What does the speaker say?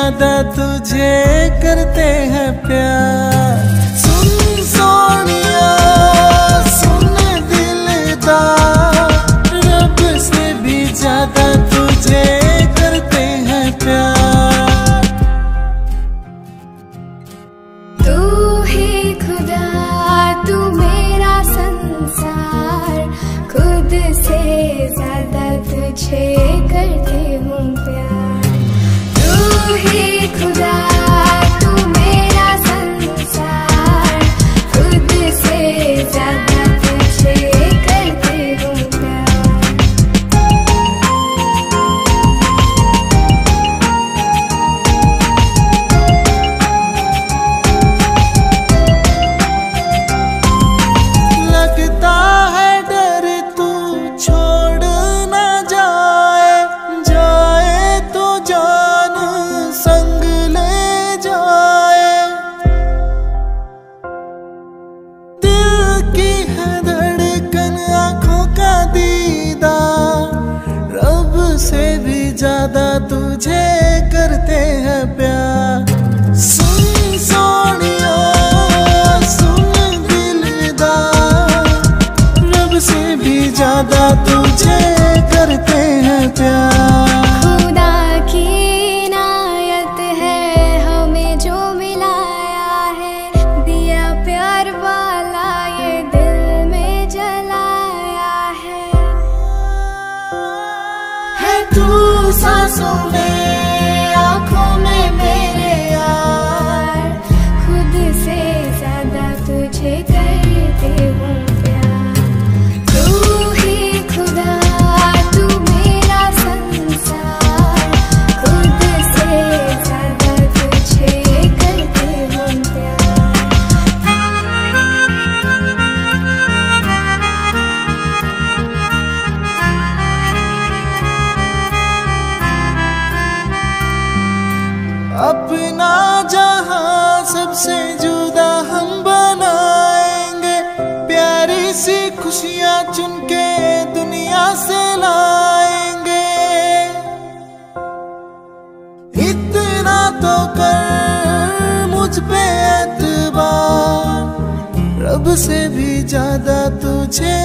ज्यादा तुझे करते हैं प्यार। सुन सोनिया सुन दिलदार, रब से भी ज्यादा तुझे करते हैं प्यार। तू ही खुदा तू मेरा संसार, खुद से ज्यादा तुझे करती हूँ प्यार। तू ही खुदा तू मेरा संसार, खुद से ज्यादा तुझे करती हूँ प्यार। लगता है डर तू छोड़ ना जाए, जाए तो जान संग ले जाए। दिल की है धड़कन आंखों का दीदार, रब से भी ज्यादा तुझे करते हैं प्यार। सुन सोनिया सुन दिलदार, रब से भी ज्यादा तुझे करते हैं प्यार। खुदा की इनायत है हमें जो मिलाया है, दिया प्यार वाला ये दिल में जलाया है तू सांसों में आँखों में मेरे यार, खुद से ज्यादा तुझे करती हूँ प्यार। तू ही खुदा तू मेरा संसार, खुद से ज्यादा तुझे करती हूँ प्यार। अपना जहां सबसे जुदा हम बनाएंगे, प्यारी सी खुशियां चुन के दुनिया से लाएंगे। इतना तो कर मुझ पे एतबार, रब से भी ज्यादा तुझे